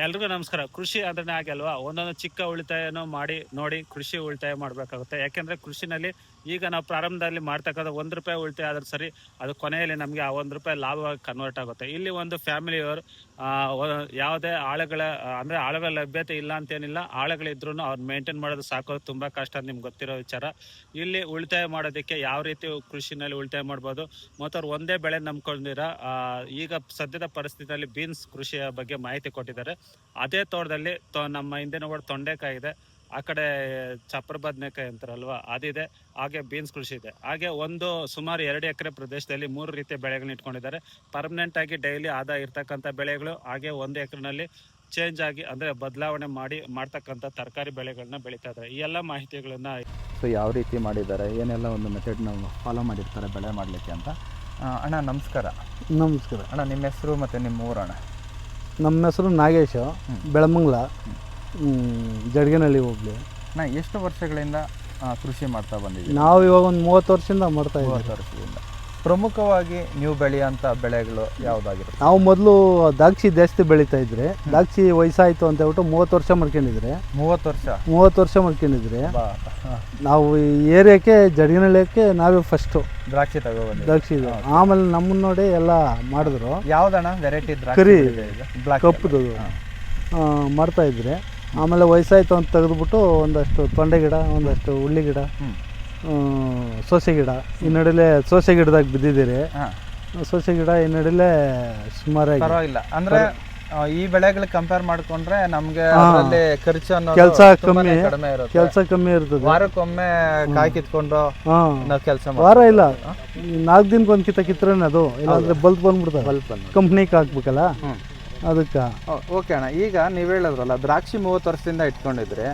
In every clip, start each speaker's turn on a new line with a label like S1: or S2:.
S1: ಎಲ್ರಿಗೂ ನಮಸ್ಕಾರ. ಕೃಷಿ ಅಂದ್ರೆ ಹಾಗೆ ಅಲ್ವಾ, ಒಂದೊಂದು ಚಿಕ್ಕ ಉಳಿತಾಯನೂ ಮಾಡಿ ನೋಡಿ ಕೃಷಿ ಉಳಿತಾಯ ಮಾಡಬೇಕಾಗುತ್ತೆ. ಯಾಕೆಂದ್ರೆ ಕೃಷಿನಲ್ಲಿ ಈಗ ನಾವು ಪ್ರಾರಂಭದಲ್ಲಿ ಮಾಡ್ತಕ್ಕಂಥ ₹1 ಉಳಿತಾಯ ಆದ್ರೆ ಸರಿ, ಅದು ಕೊನೆಯಲ್ಲಿ ನಮಗೆ ಆ ₹1 ಲಾಭವಾಗಿ ಕನ್ವರ್ಟ್ ಆಗುತ್ತೆ. ಇಲ್ಲಿ ಒಂದು ಫ್ಯಾಮಿಲಿಯವರು ಯಾವುದೇ ಅಂದ್ರೆ ಆಳುಗಳ ಲಭ್ಯತೆ ಇಲ್ಲ ಅಂತೇನಿಲ್ಲ, ಆಳುಗಳಿದ್ರು ಅವ್ರು ಮೇಂಟೈನ್ ಮಾಡೋದು ಸಾಕೋದು ತುಂಬಾ ಕಷ್ಟ ಅಂತ ನಿಮ್ಗೆ ಗೊತ್ತಿರೋ ವಿಚಾರ. ಇಲ್ಲಿ ಉಳಿತಾಯ ಮಾಡೋದಕ್ಕೆ ಯಾವ ರೀತಿ ಕೃಷಿನಲ್ಲಿ ಉಳಿತಾಯ ಮಾಡ್ಬೋದು ಮತ್ತು ಅವ್ರು ಒಂದೇ ಬೆಳೆ ನಂಬ್ಕೊಂಡಿರ ಈಗ ಸದ್ಯದ ಪರಿಸ್ಥಿತಿಯಲ್ಲಿ ಬೀನ್ಸ್ ಕೃಷಿಯ ಬಗ್ಗೆ ಮಾಹಿತಿ ಕೊಟ್ಟಿದ್ದಾರೆ. ಅದೇ ತೋಟದಲ್ಲಿ ನಮ್ಮ ಹಿಂದಿನ ಕೂಡ ತೊಂಡೆಕಾಯಿ ಇದೆ, ಆ ಕಡೆ ಚಪ್ರ ಬದನೆಕಾಯಿ ಅಂತಾರಲ್ವಾ ಅದಿದೆ, ಹಾಗೆ ಬೀನ್ಸ್ ಕೃಷಿ ಇದೆ. ಹಾಗೆ ಸುಮಾರು 2 ಎಕರೆ ಪ್ರದೇಶದಲ್ಲಿ 3 ರೀತಿಯ ಬೆಳೆಗಳನ್ನ ಇಟ್ಕೊಂಡಿದ್ದಾರೆ. ಪರ್ಮನೆಂಟ್ ಆಗಿ ಡೈಲಿ ಆದಾಯ ಇರ್ತಕ್ಕಂಥ ಬೆಳೆಗಳು, ಹಾಗೆ 1 ಎಕರೆನಲ್ಲಿ ಚೇಂಜ್ ಆಗಿ ಅಂದ್ರೆ ಬದಲಾವಣೆ ಮಾಡ್ತಕ್ಕಂಥ ತರಕಾರಿ ಬೆಳೆಗಳನ್ನ ಬೆಳೀತಾ ಇದ್ದಾರೆ. ಈ ಎಲ್ಲ ಮಾಹಿತಿಗಳನ್ನ
S2: ಯಾವ ರೀತಿ ಮಾಡಿದ್ದಾರೆ, ಏನೆಲ್ಲ ಒಂದು ಮೆಥಡ್ನ ಫಾಲೋ ಮಾಡಿರ್ತಾರೆ ಬೆಳೆ ಮಾಡಲಿಕ್ಕೆ ಅಂತ. ಅಣ್ಣ ನಮಸ್ಕಾರ.
S3: ನಮಸ್ಕಾರ
S2: ಅಣ್ಣ, ನಿಮ್ಮ ಹೆಸರು ಮತ್ತು ನಿಮ್ಮ ಊರಣ್ಣ?
S3: ನಮ್ಮ ಹೆಸರು ನಾಗೇಶ, ಬೆಳಮಂಗ್ಲ, ಜಡ್ಗೇನಹಳ್ಳಿ ಹೋಗ್ಲಿ.
S2: ಅಣ್ಣ, ಎಷ್ಟು ವರ್ಷಗಳಿಂದ ಕೃಷಿ ಮಾಡ್ತಾ ಬಂದಿದ್ದೀವಿ?
S3: ನಾವು ಇವಾಗ ಒಂದು 30 ವರ್ಷದಿಂದ ಮಾಡ್ತಾ ಇದ್ದೀವಿ.
S2: 30 ವರ್ಷದಿಂದ. ಪ್ರಮುಖವಾಗಿ ನೀವು ಬೆಳೆಯುವಂಥ ಬೆಳೆಗಳು ಯಾವುದಾಗಿರುತ್ತೆ?
S3: ನಾವು ಮೊದಲು ದ್ರಾಕ್ಷಿ ಜಾಸ್ತಿ ಬೆಳೀತಾ ಇದ್ರೆ, ದ್ರಾಕ್ಷಿ ವಯಸ್ಸಾಯಿತು ಅಂತ ಹೇಳ್ಬಿಟ್ಟು 30 ವರ್ಷ ಮಾಡ್ಕೊಂಡಿದ್ರೆ. 30 ವರ್ಷ ಮಾಡ್ಕೊಂಡಿದ್ರೆ ನಾವು ಈ ಏರಿಯಾಕ್ಕೆ ಜಡ್ಗೇನಹಳ್ಳಿಯಕ್ಕೆ ನಾವೇ ಫಸ್ಟು
S2: ದ್ರಾಕ್ಷಿ ತಗೊಬಂದು.
S3: ದ್ರಾಕ್ಷಿ ಇದೆ. ಆಮೇಲೆ ನಮ್ಮನ್ನ ನೋಡಿ ಎಲ್ಲ ಮಾಡಿದ್ರು.
S2: ಯಾವುದಣ್ಣ ವೆರೈಟಿ?
S3: ಕರಿ ಕಪ್ಪುದು ಮಾಡ್ತಾ ಇದ್ರೆ. ಆಮೇಲೆ ವಯಸ್ಸಾಯಿತು ಅಂತ ತೆಗೆದುಬಿಟ್ಟು ಒಂದಷ್ಟು ತೊಂಡೆ ಗಿಡ, ಒಂದಷ್ಟು ಉಳ್ಳಿ ಗಿಡ, ಸೋಸೆ ಗಿಡ, ಈ ನಡುವೆ ಸೋಸೆ ಗಿಡದಾಗ ಬಿದ್ದಿದ್ದೀರಿ. ಸೋಸೆ ಗಿಡ ಈ ನಡುವೆ ಸುಮಾರಾಗಿ
S2: ಪರವಾಗಿಲ್ಲ. ಅಂದ್ರೆ ಈ ಬೆಳೆಗಳು ಕಂಪೇರ್ ಮಾಡ್ಕೊಂಡ್ರೆ ನಮ್ಗೆ ಖರ್ಚು
S3: ಕೆಲಸ ಕಮ್ಮಿ ಇರ್ತದೆ.
S2: ವಾರಕ್ಕೊಮ್ಮೆ ಕಾಯಿ ಕಿತ್ಕೊಂಡು ಕೆಲಸ
S3: ವಾರ ಇಲ್ಲ, 4 ದಿನಕ್ಕೊಂದು ಕಿತ್ತರೇನೆ ಅದು, ಇಲ್ಲಾಂದ್ರೆ ಬಲ್ಪ್ ಬಂದ್ಬಿಡ್ತಾರೆ. ಕಂಪ್ನಿಗೆ ಹಾಕ್ಬೇಕಲ್ಲ ಅದಕ್ಕೆ.
S2: ಓಕೆ ಅಣ್ಣ, ಈಗ ನೀವು ಹೇಳಿದ್ರಲ್ಲ ದ್ರಾಕ್ಷಿ 30 ವರ್ಷದಿಂದ ಇಟ್ಕೊಂಡಿದ್ರೆ,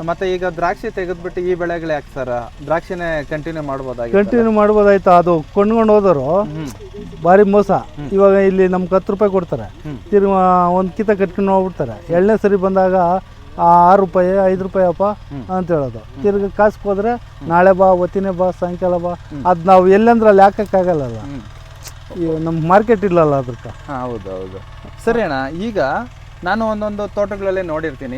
S2: ಮತ್ತೆ ಈಗ ದ್ರಾಕ್ಷಿ ತೆಗೆದ್ಬಿಟ್ಟು ಈ ಬೆಳೆಗಳು ಯಾಕೆ ಸರ್? ದ್ರಾಕ್ಷಿನೇ ಕಂಟಿನ್ಯೂ
S3: ಮಾಡ್ಬೋದಾಯ್ತು. ಅದು ಕೊಂಡ್ಕೊಂಡು ಹೋದರು ಭಾರಿ ಮೋಸ. ಇವಾಗ ಇಲ್ಲಿ ನಮ್ಗೆ ₹10 ಕೊಡ್ತಾರೆ, ತಿರ್ಗಿ ಒಂದು ಕಿತ್ತ ಕಟ್ಕೊಂಡು ಹೋಗ್ಬಿಡ್ತಾರೆ. 2ನೇ ಸರಿ ಬಂದಾಗ ₹6 ₹5 ಅಪ್ಪ ಅಂತ ಹೇಳೋದು. ತಿರ್ಗಿ ಕಾಸಕ್ಕೆ ಹೋದ್ರೆ ನಾಳೆ ಬಾ, ಒತ್ತಿನೇ ಬಾ, ಸಾಯಂಕಾಲ ಬಾ. ಅದು ನಾವು ಎಲ್ಲಂದ್ರೆ ಅಲ್ಲಿ ಹಾಕಕ್ಕಾಗಲ್ಲ, ನಮ್ಮ ಮಾರ್ಕೆಟ್ ಇಲ್ಲಲ್ಲ ಅದಕ್ಕೆ.
S2: ಹೌದು ಸರಿ ಅಣ್ಣ. ಈಗ ನಾನು ಒಂದೊಂದು ತೋಟಗಳಲ್ಲಿ ನೋಡಿರ್ತೀನಿ.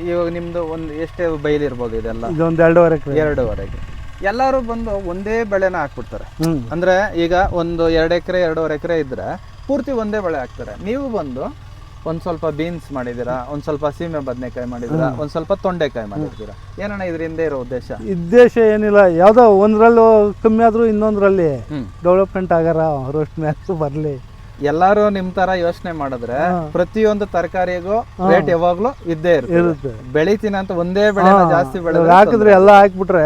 S2: ಇವಾಗ ನಿಮ್ದು ಎಷ್ಟೇ ಬೈಲಿರ್ಬೋದು ಇದೆಲ್ಲ?
S3: ಇದೊಂದು 2.5 ಎಕರೆ.
S2: 2.5 ಎಕರೆ. ಎಲ್ಲರೂ ಬಂದು ಒಂದೇ ಬೆಳೆನ ಹಾಕ್ಬಿಡ್ತಾರೆ. ಅಂದ್ರೆ ಈಗ ಒಂದು 2 ಎಕರೆ 2.5 ಎಕರೆ ಇದ್ರೆ ಪೂರ್ತಿ ಒಂದೇ ಬೆಳೆ ಹಾಕ್ತಾರೆ. ನೀವು ಬಂದು ಒಂದ್ ಸ್ವಲ್ಪ ಬೀನ್ಸ್ ಮಾಡಿದೀರಾ, ಒಂದ್ ಸ್ವಲ್ಪ ಸೀಮೆ ಬದನೆಕಾಯಿ ಮಾಡಿದೀರಾ, ಒಂದ್ ಸ್ವಲ್ಪ ತೊಂಡೆಕಾಯಿ ಮಾಡಿರ್ತೀರಾ. ಏನಣ್ಣ ಇದರಿಂದ ಇರೋ
S3: ಉದ್ದೇಶ ಏನಿಲ್ಲ, ಯಾವ್ದೋ ಒಂದ್ರಲ್ಲೂ ಕಮ್ಮಿ ಆದ್ರೂ ಇನ್ನೊಂದ್ರಲ್ಲಿ ಡೆವಲಪ್ಮೆಂಟ್ ಆಗಾರ, ರೋಸ್ಟ್ ಮ್ಯಾಕ್ಸ್ ಬರ್ಲಿ.
S2: ಎಲ್ಲಾರು ನಿಮ್ ತರ ಯೋಚನೆ ಮಾಡಿದ್ರೆ ಪ್ರತಿಯೊಂದು ತರಕಾರಿಗೂ ರೇಟ್ ಯಾವಾಗ್ಲೂ ಇದ್ದೇ ಇರುತ್ತೆ. ಬೆಳಿತೀನಿ ಅಂತ ಒಂದೇ ಬೆಳೆ ಜಾಸ್ತಿ ಬೆಳೆ
S3: ಹಾಕಿದ್ರೆ ಎಲ್ಲ ಹಾಕ್ಬಿಟ್ರೆ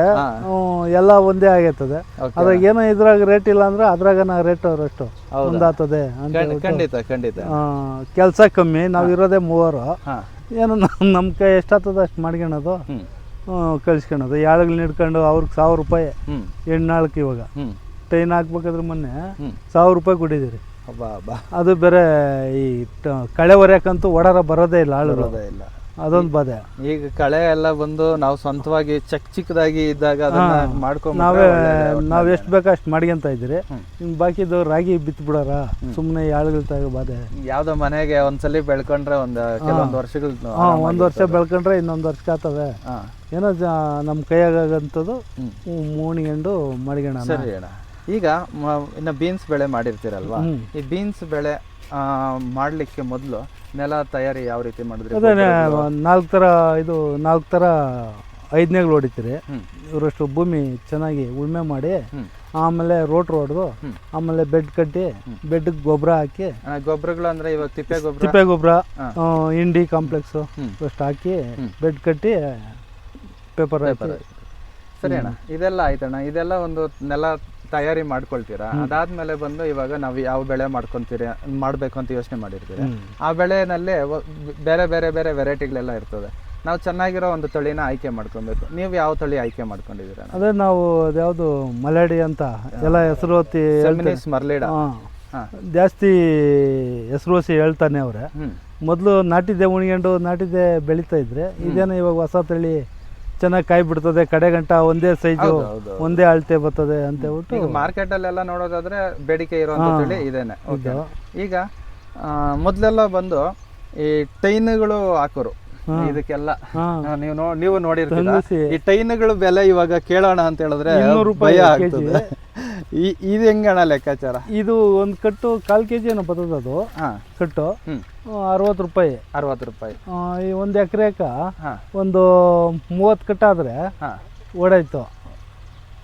S3: ಎಲ್ಲ ಒಂದೇ ಆಗೈತದೆ. ಅದ್ರಾಗ ಏನೋ ಇದ್ರಾಗ ರೇಟ್ ಇಲ್ಲ ಅಂದ್ರೆ ಅದ್ರಾಗ ರೇಟ್ ಅಷ್ಟು ಒಂದಾಗ್ತದೆ.
S2: ಖಂಡಿತ
S3: ಕೆಲ್ಸ ಕಮ್ಮಿ, ನಾವ್ ಇರೋದೇ 3. ಏನೋ ನಮ್ ಕೈ ಎಷ್ಟಾಗ್ತದ ಅಷ್ಟು ಮಾಡ್ಕೊಳೋದು, ಕಳ್ಸ್ಕೊಳೋದು. ಯಾಳಗಳು ಹಿಡ್ಕೊಂಡು ಅವ್ರಿಗೆ ₹1000 ಹೆಣ್ಣಾಳಕ್ಕೆ. ಇವಾಗ ಟೈನ್ ಹಾಕ್ಬೇಕಾದ್ರೆ ಮೊನ್ನೆ ₹1000 ಕೊಟ್ಟಿದ್ದೀರಿ. ಅದು ಬೇರೆ ಈ ಕಳೆ ಹೊರ್ಯಾಕಂತೂ ಓಡಾರ ಬರೋದೇ ಇಲ್ಲ, ಆಳು ಬರೋದೇ ಇಲ್ಲ. ಅದೊಂದು ಬಾಧೆ.
S2: ಈಗ ಕಳೆ ಎಲ್ಲ ಬಂದು ನಾವು ಸ್ವಂತವಾಗಿ ಚಿಕ್ಕದಾಗಿ ಇದ್ದಾಗ
S3: ನಾವ್ ಎಷ್ಟು ಬೇಕೋ ಅಷ್ಟು ಮಾಡ್ಕೊಂತ ಇದ್ರಿ. ಬಾಕಿದು ರಾಗಿ ಬಿತ್ತು ಬಿಡಾರ ಸುಮ್ಮನೆ ಆಳುಗಳ ತಗೋ ಬಾಧೆ.
S2: ಯಾವ್ದೋ ಮನೆಗೆ ಒಂದ್ಸಲಿ ಬೆಳ್ಕೊಂಡ್ರೆ ಕೆಲವೊಂದು ವರ್ಷಗಳು,
S3: 1 ವರ್ಷ ಬೆಳ್ಕೊಂಡ್ರೆ ಇನ್ನೊಂದು ವರ್ಷ ಆತವೆ. ಏನೋ ನಮ್ ಕೈಯಾಗಂತದ್ದು ಮೂಣಿಗೆಂಡು ಮಾಡ್ಕೋಣ.
S2: ಸರಿ ಅಣ್ಣ, ಈಗ ಇನ್ನು ಬೀನ್ಸ್ ಬೆಳೆ ಮಾಡಿರ್ತೀರಲ್ವಾ, ಈ ಬೀನ್ಸ್ ಬೆಳೆ ಮಾಡ್ಲಿಕ್ಕೆ ಮೊದಲು ನೆಲ ತಯಾರಿ ಯಾವ ರೀತಿ ಮಾಡಿದ್ರಿ?
S3: ಅದೇ 4 ಥರ 5ನೇಗಳು ಹೊಡಿತೀರಿ. ಇವರಷ್ಟು ಭೂಮಿ ಚೆನ್ನಾಗಿ ಉಳುಮೆ ಮಾಡಿ, ಆಮೇಲೆ ರೋಟ್ರು ಹೊಡೆದು, ಆಮೇಲೆ ಬೆಡ್ ಕಟ್ಟಿ, ಬೆಡ್ ಗೊಬ್ಬರ ಹಾಕಿ.
S2: ಗೊಬ್ಬರಗಳು ಅಂದ್ರೆ ಇವಾಗ
S3: ತಿಪ್ಪೆ ಗೊಬ್ಬರ, ಇಂಡಿ ಕಾಂಪ್ಲೆಕ್ಸ್ ಅಷ್ಟು ಹಾಕಿ ಬೆಡ್ ಕಟ್ಟಿ ಪೇಪರ್ ಹಾಕಿ.
S2: ಸರಿ ಅಣ್ಣ, ಇದೆಲ್ಲ ಆಯ್ತಣ್ಣ. ಇದೆಲ್ಲ ಒಂದು ನೆಲ ತಯಾರಿ ಮಾಡ್ಕೊಳ್ತೀರಾ. ಅದಾದ್ಮೇಲೆ ಬಂದು ಇವಾಗ ನಾವು ಯಾವ ಬೆಳೆ ಮಾಡ್ಬೇಕು ಅಂತ ಯೋಚನೆ ಮಾಡಿರ್ತೀರಿ. ಆ ಬೆಳೆನಲ್ಲಿ ಬೇರೆ ಬೇರೆ ಬೇರೆ ವೆರೈಟಿಗಳೆಲ್ಲ ಇರ್ತದೆ. ನಾವು ಚೆನ್ನಾಗಿರೋ ಒಂದು ತಳಿನ ಆಯ್ಕೆ ಮಾಡ್ಕೊಬೇಕು. ನೀವು ಯಾವ ತಳಿ ಆಯ್ಕೆ ಮಾಡ್ಕೊಂಡಿದ್ದೀರಾ?
S3: ಅದೇ ನಾವು ಅದ್ಯಾವುದು ಮಲೆಡಿ ಅಂತ ಎಲ್ಲ ಹೆಸರುವತಿ
S2: ಮರ್ಲಿಡ
S3: ಜಾಸ್ತಿ ಹೆಸರುವಸಿ ಹೇಳ್ತಾನೆ ಅವ್ರೆ. ಮೊದಲು ನಾಟಿದ್ದೆ ಉಣ್ಕೊಂಡು ನಾಟಿದ್ದೆ ಬೆಳೀತಾ ಇದ್ರೆ, ಇದೇನೋ ಇವಾಗ ಹೊಸ ತಳಿ ಚೆನ್ನಾಗಿ ಕಾಯಿ ಬಿಡ್ತದೆ, ಕಡೆ ಗಂಟ ಒಂದೇ ಸೈಜು ಒಂದೇ ಅಳತೆ ಬರ್ತದೆ ಅಂತ ಹೇಳ್ಬಿಟ್ಟು
S2: ಮಾರ್ಕೆಟ್ ಅಲ್ಲೆಲ್ಲ ನೋಡೋದಾದ್ರೆ ಬೇಡಿಕೆ ಇರುವಂತ ತಳಿ ಇದೇನೆ. ಈಗ ಮೊದಲೆಲ್ಲ ಬಂದು ಈ ಟೈನ್ಗಳು ಹಾಕೋರು ಇದಕ್ಕೆಲ್ಲ ನೀವು ನೋಡಿರ್ತೀರ. ಈ ಟೈನ್ಗಳು ಬೆಲೆ ಇವಾಗ ಕೇಳೋಣ ಅಂತ ಹೇಳಿದ್ರೆ
S3: 200 ರೂಪಾಯಿ
S2: ಭಯ ಆಗ್ತದೆ. ಇದು ಹೆಂಗಣ ಲೆಕ್ಕಾಚಾರ?
S3: ಇದು ಒಂದು ಕಟ್ಟು 1/4 kg ಏನೋ ಬರ್ತದೆ ಅದು ಕಟ್ಟು 60 ರೂಪಾಯಿ.
S2: 60 ರೂಪಾಯಿ.
S3: ಈ 1 ಎಕರೆಕ ಒಂದು 30 ಕಟ್ಟಾದ್ರೆ ಓಡಾಯ್ತು.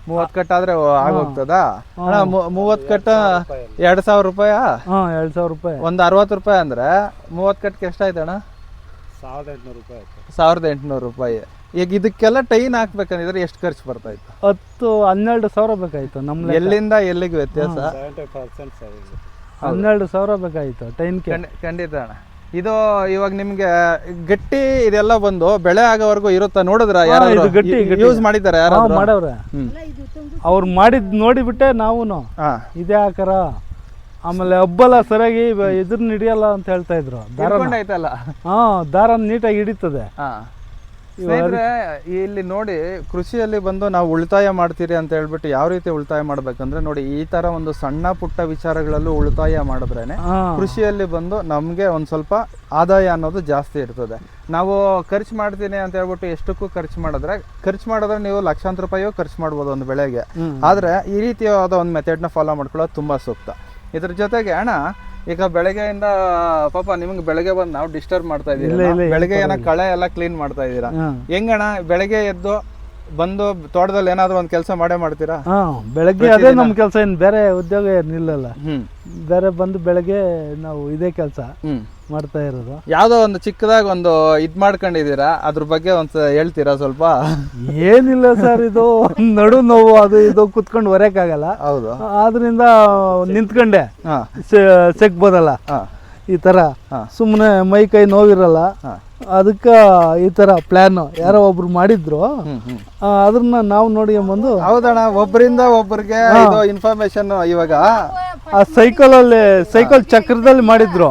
S2: 30 ಕಟ್ಟಾದ್ರೆ ಆಗೋಗ್ತದ? 30 ಕಟ್ಟ 2000 ರೂಪಾಯಿ.
S3: 2000 ರೂಪಾಯಿ.
S2: ಒಂದು 60 ರೂಪಾಯಿ ಅಂದ್ರೆ 30 ಕಟ್ಗೆ ಎಷ್ಟಾಯ್ತಣ್ಣ?
S1: 1800 ರೂಪಾಯಿ.
S2: 1800 ರೂಪಾಯಿ. ಈಗ ಇದಕ್ಕೆಲ್ಲ ಟೈನ್ ಹಾಕ್ಬೇಕಂದ್ರೆ ಎಷ್ಟು ಖರ್ಚು ಬರ್ತಾ ಇತ್ತು?
S3: 12 ಸಾವಿರ ಬೇಕಾಯ್ತು. ನಮ್ಮ
S2: ಎಲ್ಲಿಂದ ಎಲ್ಲಿಗೆ ವ್ಯತ್ಯಾಸ?
S3: 12 ಸಾವಿರ ಬೇಕಾಯ್ತು ಟೈನ್.
S2: ಖಂಡಿತ ಅಣ್ಣ. ಇದು ಇವಾಗ ನಿಮ್ಗೆ ಗಟ್ಟಿ ಇದೆಲ್ಲ ಬಂದು ಬೆಳೆ ಆಗೋವರೆಗೂ ಇರುತ್ತಾ? ನೋಡಿದ್ರ ಯಾರು ಯೂಸ್ ಮಾಡಿದ್ದಾರೆ? ಯಾರು
S3: ಮಾಡವ್ರೆ? ಅವ್ರು ಮಾಡಿದ್ ನೋಡಿಬಿಟ್ಟೆ ನಾವು ಇದೇ ಆಕಾರ. ಆಮೇಲೆ ಹಬ್ಬಲ್ಲ ಸರಿಯಾಗಿ ಇದ್ರನ್ನ ಹಿಡಿಯಲ್ಲ ಅಂತ ಹೇಳ್ತಾ ಇದ್ರು.
S2: ಐತಲ್ಲ
S3: ದಾರ ನೀಟಾಗಿ ಹಿಡಿತದೆ.
S2: ಸ್ನೇಹಿತರೆ, ಇಲ್ಲಿ ನೋಡಿ, ಕೃಷಿಯಲ್ಲಿ ಬಂದು ನಾವು ಉಳಿತಾಯ ಮಾಡ್ತೀರಿ ಅಂತ ಹೇಳ್ಬಿಟ್ಟು ಯಾವ ರೀತಿ ಉಳಿತಾಯ ಮಾಡ್ಬೇಕಂದ್ರೆ ನೋಡಿ, ಈ ತರ ಒಂದು ಸಣ್ಣ ಪುಟ್ಟ ವಿಚಾರಗಳಲ್ಲೂ ಉಳಿತಾಯ ಮಾಡಿದ್ರೇನೆ ಕೃಷಿಯಲ್ಲಿ ಬಂದು ನಮ್ಗೆ ಒಂದ್ ಸ್ವಲ್ಪ ಆದಾಯ ಅನ್ನೋದು ಜಾಸ್ತಿ ಇರ್ತದೆ. ನಾವು ಖರ್ಚು ಮಾಡ್ತೀನಿ ಅಂತ ಹೇಳ್ಬಿಟ್ಟು ಎಷ್ಟಕ್ಕೂ ಖರ್ಚು ಮಾಡಿದ್ರೆ ನೀವು ಲಕ್ಷಾಂತರ ರೂಪಾಯಿಯೂ ಖರ್ಚು ಮಾಡ್ಬೋದು ಒಂದು ಬೆಳೆಗೆ. ಆದ್ರೆ ಈ ರೀತಿಯಾದ ಒಂದು ಮೆಥಡ್ನ ಫಾಲೋ ಮಾಡ್ಕೊಳ್ಳೋದು ತುಂಬಾ ಸೂಕ್ತ. ಇದ್ರ ಜೊತೆಗೆ ಅಣ್ಣ, ಈಗ ಬೆಳಗ್ಗೆಯಿಂದ ಪಾಪ ನಿಮ್ಗೆ ಬೆಳಗ್ಗೆ ಬಂದು ನಾವು ಡಿಸ್ಟರ್ಬ್ ಮಾಡ್ತಾ ಇದೀವಿ. ಬೆಳಗ್ಗೆ ಏನೋ ಕಳೆ ಎಲ್ಲ ಕ್ಲೀನ್ ಮಾಡ್ತಾ ಇದೀರಾ. ಹೆಂಗಣ್ಣ ಬೆಳಗ್ಗೆ ಎದ್ದು ಬಂದು ತೋಟದಲ್ಲಿ ಏನಾದ್ರು ಒಂದ್ ಕೆಲಸ ಮಾಡೇ ಮಾಡ್ತೀರಾ?
S3: ಬೆಳಗ್ಗೆ ಅದೇ ನಮ್ ಕೆಲಸ, ಏನ್ ಬೇರೆ ಉದ್ಯೋಗ ಏನಿಲ್ಲಲ್ಲ. ಬೇರೆ ಬಂದು ಬೆಳಗ್ಗೆ ನಾವು ಇದೇ ಕೆಲಸ ಮಾಡ್ತಾ ಇರೋದು.
S2: ಯಾವ್ದೋ ಒಂದು ಚಿಕ್ಕದಾಗ ಒಂದು ಇದ್ ಮಾಡ್ಕೊಂಡಿದೀರಾ, ಅದ್ರ ಬಗ್ಗೆ ಒಂದ್ ಹೇಳ್ತೀರಾ ಸ್ವಲ್ಪ?
S3: ಏನಿಲ್ಲ ಸರ್, ಇದು ನಡು ನೋವು ಅದು ಇದು ಕುತ್ಕೊಂಡು ಹೊರಕ್ಕಾಗಲ್ಲ.
S2: ಹೌದು,
S3: ಆದ್ರಿಂದ ನಿಂತ್ಕೊಂಡೆ ಸೆಕ್ಬೋದಲ್ಲ ಈ ತರ. ಸುಮ್ಮನೆ ಮೈ ಕೈ ನೋವಿರಲ್ಲ, ಅದಕ್ಕ ಈ ತರ ಪ್ಲಾನ್ ಯಾರೋ ಒಬ್ರು ಮಾಡಿದ್ರು, ಅದನ್ನ ನಾವು ನೋಡಿ ಬಂದು.
S2: ಹೌದಣ್ಣ, ಒಬ್ಬರಿಂದ ಒಬ್ಬರಿಗೆ ಇನ್ಫಾರ್ಮೇಶನ್. ಇವಾಗ
S3: ಆ ಸೈಕಲ್ ಚಕ್ರದಲ್ಲಿ ಮಾಡಿದ್ರು,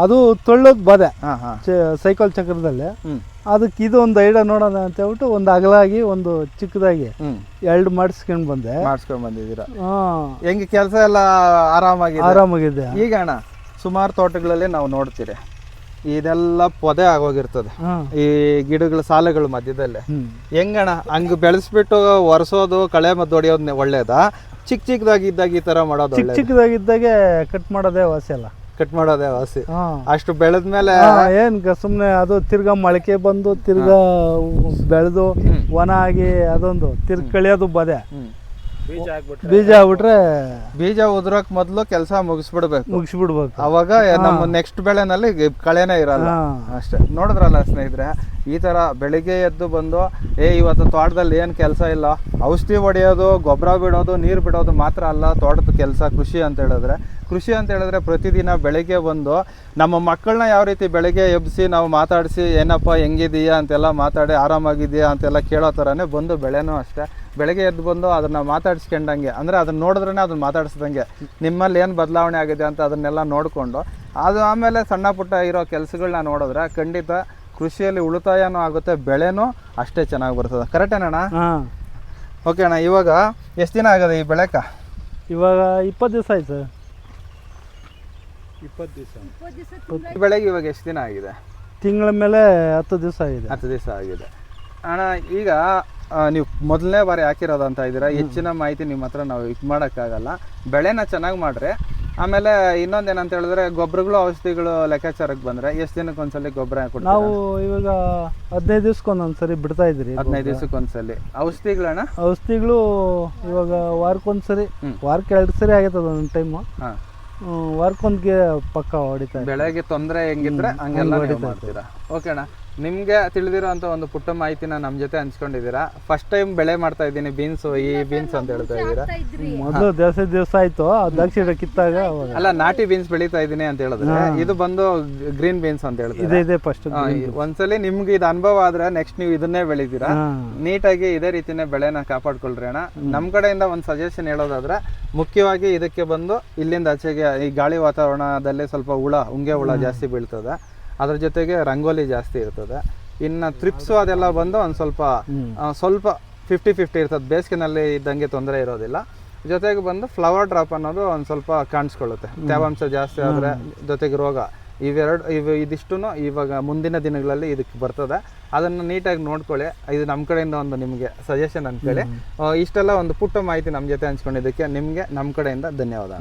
S3: ಅದು ತೊಳ್ಳೋದ್ ಬಾಧೆ ಸೈಕಲ್ ಚಕ್ರದಲ್ಲಿ. ಅದಕ್ಕೆ ಇದು ಒಂದು ಐಡಿಯಾ ನೋಡೋಣ ಅಂತ ಹೇಳ್ಬಿಟ್ಟು ಒಂದು ಅಗಲಾಗಿ ಒಂದು ಚಿಕ್ಕದಾಗಿ 2 ಮಾಡಿಸ್ಕೊಂಡ್
S2: ಬಂದಿದ್ದೀರಾ. ಹೆಂಗೆ ಕೆಲಸ ಎಲ್ಲ ಆರಾಮಾಗಿದೆ ಈಗ ಅಣ್ಣ? ಸುಮಾರು ತೋಟಗಳಲ್ಲಿ ನಾವು ನೋಡ್ತೀರಿ, ಇದೆಲ್ಲ ಪೊದೆ ಆಗೋಗಿರ್ತದೆ ಈ ಗಿಡಗಳ ಸಾಲುಗಳ ಮಧ್ಯದಲ್ಲೇ. ಹೆಂಗಣ ಹಂಗ ಬೆಳೆಸ್ಬಿಟ್ಟು ಒರೆಸೋದು, ಕಳೆ ಮದ್ದು ಹೊಡಿಯೋದ್ ಒಳ್ಳೇದಾ? ಚಿಕ್ಕದಾಗಿದ್ದಾಗ ಈ ತರ ಮಾಡೋದು?
S3: ಚಿಕ್ಕದಾಗಿದ್ದಾಗೆ ಕಟ್ ಮಾಡೋದೇ ವಾಸಿ ಅಲ್ಲ.
S2: ಕಟ್ ಮಾಡೋದೇ ವಾಸಿ. ಅಷ್ಟು ಬೆಳೆದ್ಮೇಲೆ
S3: ಏನ್ ಸುಮ್ನೆ ಅದು ತಿರ್ಗಾ ಮೊಳಕೆ ಬಂದು ತಿರ್ಗಾ ಬೆಳೆದು ಒಣ ಆಗಿ ಅದೊಂದು ಕಳಿಯೋದು ಬದೆ. ಬೀಜ ಆಗ್ಬಿಟ್ರೆ
S2: ಬೀಜ ಉದ್ರಕ್ ಮೊದ್ಲು ಕೆಲಸ ಮುಗಿಸ್ಬಿಡ್ಬೇಕು. ಅವಾಗ ನಮ್ಮ ನೆಕ್ಸ್ಟ್ ಬೆಳೆನಲ್ಲಿ ಕಳೆನೇ ಇರಲ್ಲ ಅಷ್ಟೇ. ನೋಡಿದ್ರಲ್ಲ ಸ್ನೇಹಿತರೆ, ಈ ತರ ಬೆಳಿಗ್ಗೆ ಎದ್ದು ಬಂದು ಇವತ್ತು ತೋಟದಲ್ಲಿ ಏನ್ ಕೆಲಸ ಇಲ್ಲ, ಔಷಧಿ ಹೊಡೆಯೋದು, ಗೊಬ್ಬರ ಬಿಡೋದು, ನೀರು ಬಿಡೋದು ಮಾತ್ರ ಅಲ್ಲ ತೋಟದ ಕೆಲಸ. ಕೃಷಿ ಅಂತ ಹೇಳಿದ್ರೆ ಪ್ರತಿದಿನ ಬೆಳಿಗ್ಗೆ ಬಂದು ನಮ್ಮ ಮಕ್ಕಳನ್ನ ಯಾವ ರೀತಿ ಬೆಳಿಗ್ಗೆ ಎಬ್ಬಿಸಿ ನಾವು ಮಾತಾಡಿಸಿ ಏನಪ್ಪ ಹೆಂಗಿದೀಯಾ ಅಂತೆಲ್ಲ ಮಾತಾಡಿ, ಆರಾಮಾಗಿದೆಯಾ ಅಂತೆಲ್ಲ ಕೇಳೋ ಥರನೇ ಬಂದು ಬೆಳೆನೂ ಅಷ್ಟೇ ಬೆಳಗ್ಗೆ ಎದ್ದು ಬಂದು ಅದನ್ನ ಮಾತಾಡಿಸ್ಕೊಂಡಂಗೆ, ಅಂದರೆ ಅದನ್ನ ನೋಡಿದ್ರೇ ಅದನ್ನ ಮಾತಾಡಿಸ್ದಂಗೆ ನಿಮ್ಮಲ್ಲಿ ಏನು ಬದಲಾವಣೆ ಆಗಿದೆ ಅಂತ ಅದನ್ನೆಲ್ಲ ನೋಡಿಕೊಂಡು ಅದು ಆಮೇಲೆ ಸಣ್ಣ ಪುಟ್ಟ ಇರೋ ಕೆಲಸಗಳನ್ನ ನೋಡಿದ್ರೆ ಖಂಡಿತ ಕೃಷಿಯಲ್ಲಿ ಉಳಿತಾಯನೂ ಆಗುತ್ತೆ, ಬೆಳೆನೂ ಅಷ್ಟೇ ಚೆನ್ನಾಗಿ ಬರ್ತದೆ. ಕರೆಕ್ಟೇನಣ್ಣ? ಓಕೆ ಅಣ್ಣ, ಇವಾಗ ಎಷ್ಟು ದಿನ ಆಗದೆ ಈ ಬೆಳೆಕ?
S3: ಇವಾಗ 20 ದಿವಸ ಆಯ್ತು.
S1: 20 ದಿವಸ
S2: ಬೆಳೆಗೆ ಇವಾಗ ಎಷ್ಟು ದಿನ ಆಗಿದೆ?
S3: ತಿಂಗಳ ಮೇಲೆ 10 ದಿವಸ ಆಗಿದೆ.
S2: 10 ದಿವಸ ಆಗಿದೆ ಅಣ್ಣ. ಈಗ ನೀವು ಮೊದಲನೇ ಬಾರಿ ಹಾಕಿರೋದಂತ ಇದ್ದೀರಾ, ಹೆಚ್ಚಿನ ಮಾಹಿತಿ ನಿಮ್ಮ ಹತ್ರ ನಾವು ಇದು ಮಾಡೋಕ್ಕಾಗಲ್ಲ. ಬೆಳೆನ ಚೆನ್ನಾಗಿ ಮಾಡ್ರೆ ಆಮೇಲೆ ಇನ್ನೊಂದೇನಂತ ಹೇಳಿದ್ರೆ ಗೊಬ್ಬರಗಳು, ಔಷಧಿಗಳು ಲೆಕ್ಕಾಚಾರಕ್ಕೆ ಬಂದ್ರೆ ಎಷ್ಟು ದಿನಕ್ಕೆ ಒಂದ್ಸಲಿ ಗೊಬ್ಬರ ಕೊಡ್ತೀರಾ?
S3: ನಾವು ಇವಾಗ 15 ದಿವಸಕ್ಕೊಂದೊಂದ್ಸರಿ ಬಿಡ್ತಾ ಇದ್ರಿ.
S2: 15 ದಿವಸಕ್ಕೊಂದ್ಸಲಿ. ಔಷಧಿಗಳಣ್ಣ?
S3: ಔಷಧಿಗಳು ಇವಾಗ ವಾರಕ್ಕೊಂದ್ಸರಿ, ವಾರಕ್ಕೆ 2 ಸರಿ ಆಗೈತದ ಒಂದೊಂದು ಟೈಮು. ವಾರಕ್ಕೊಂದ್ಗೆ ಪಕ್ಕ ಹೊಡಿತಾ.
S2: ಬೆಳೆಗೆ ತೊಂದರೆ ಹೆಂಗಿದ್ರೆ ಹಂಗೆಲ್ಲ ಮಾಡ್ತೀರಾ? ಓಕೆ ಅಣ್ಣ, ನಿಮ್ಗೆ ತಿಳಿದಿರೋ ಅಂತ ಒಂದು ಪುಟ್ಟ ಮಾಹಿತಿನ ನಮ್ಮ ಜೊತೆ ಹಂಚ್ಕೊಂಡಿದ್ದೀರಾ. ಫಸ್ಟ್ ಟೈಮ್ ಬೆಳೆ ಮಾಡ್ತಾ ಇದ್ದೀನಿ ಬೀನ್ಸ್, ಈ ಬೀನ್ಸ್ ಅಂತ ಹೇಳ್ತಾ ಇದ್ದೀರಾ.
S3: ಮೊದಲು ದಿವಸ ಆಯ್ತು ದ್ರಾಕ್ಷಿ ಕಿತ್ತಾಗ.
S2: ಅಲ್ಲ, ನಾಟಿ ಬೀನ್ಸ್ ಬೆಳೀತಾ ಇದ್ದೀನಿ ಅಂತ ಹೇಳಿದ್ರೆ ಇದು ಬಂದು ಗ್ರೀನ್ ಬೀನ್ಸ್ ಅಂತ ಹೇಳ್ತಾರೆ.
S3: ಇದೆ ಫಸ್ಟ್.
S2: ಒಂದ್ಸಲಿ ನಿಮ್ಗೆ ಇದು ಅನುಭವ ಆದ್ರೆ ನೆಕ್ಸ್ಟ್ ನೀವು ಇದನ್ನೇ ಬೆಳಿತೀರಾ. ನೀಟಾಗಿ ಇದೇ ರೀತಿನೇ ಬೆಳೆನ ಕಾಪಾಡ್ಕೊಳ್ರಿ ಅಣ್ಣ. ನಮ್ ಕಡೆಯಿಂದ ಒಂದು ಸಜೆಷನ್ ಹೇಳೋದಾದ್ರೆ ಮುಖ್ಯವಾಗಿ ಇದಕ್ಕೆ ಬಂದು ಇಲ್ಲಿಂದ ಆಚೆಗೆ ಈ ಗಾಳಿ ವಾತಾವರಣದಲ್ಲಿ ಸ್ವಲ್ಪ ಉಂಗೆ ಹುಳ ಜಾಸ್ತಿ ಬೀಳ್ತದೆ. ಅದ್ರ ಜೊತೆಗೆ ರಂಗೋಲಿ ಜಾಸ್ತಿ ಇರ್ತದೆ. ಇನ್ನು ಥ್ರಿಪ್ಸು ಅದೆಲ್ಲ ಬಂದು ಒಂದು ಸ್ವಲ್ಪ 50-50 ಇರ್ತದೆ. ಬೇಸಿಗೆನಲ್ಲಿ ಇದ್ದಂಗೆ ತೊಂದರೆ ಇರೋದಿಲ್ಲ. ಜೊತೆಗೆ ಬಂದು ಫ್ಲವರ್ ಡ್ರಾಪ್ ಅನ್ನೋದು ಒಂದು ಸ್ವಲ್ಪ ಕಾಣಿಸ್ಕೊಳ್ಳುತ್ತೆ. ತೇವಾಂಶ ಜಾಸ್ತಿ ಆದರೆ ಜೊತೆಗೆ ರೋಗ ಇದಿಷ್ಟು ಇವಾಗ ಮುಂದಿನ ದಿನಗಳಲ್ಲಿ ಇದಕ್ಕೆ ಬರ್ತದೆ. ಅದನ್ನು ನೀಟಾಗಿ ನೋಡ್ಕೊಳ್ಳಿ. ಇದು ನಮ್ಮ ಕಡೆಯಿಂದ ಒಂದು ನಿಮಗೆ ಸಜೆಷನ್ ಅಂದ್ಕೊಳ್ಳಿ. ಇಷ್ಟೆಲ್ಲ ಒಂದು ಪುಟ್ಟ ಮಾಹಿತಿ ನಮ್ಮ ಜೊತೆ ಹಂಚ್ಕೊಂಡಿದ್ದಕ್ಕೆ ನಿಮಗೆ ನಮ್ಮ ಕಡೆಯಿಂದ ಧನ್ಯವಾದ.